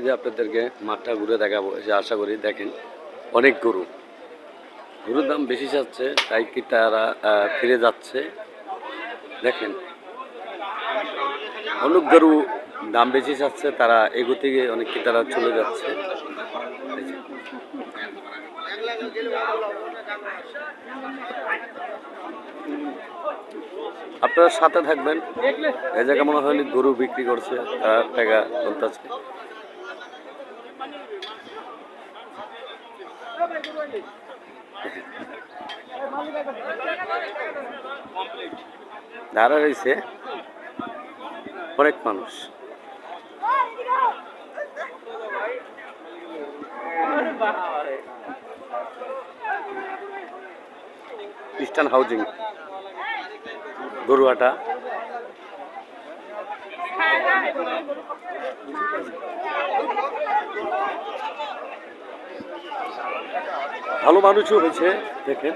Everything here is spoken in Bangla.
যে আপনাদেরকে মাঠটা ঘুরে দেখাবো, যে আশা করি দেখেন অনেক গরু, গরুর দাম বেশি যাচ্ছে তাই কি তারা ফিরে যাচ্ছে। দেখেন অনেক গরু দাম বেশি যাচ্ছে, তারা এগোতে গিয়ে অনেক কি তারা চলে যাচ্ছে। আপনারা সাথে থাকবেন। এই জায়গা মনে হয় গরু বিক্রি করছে, তারা টাকা তুলতেছে। দাঁড়া রয়েছে অনেক মানুষ। ইস্টার্ন হাউজিং গরুয়াটা। ভালো মানুষও হয়েছে দেখেন।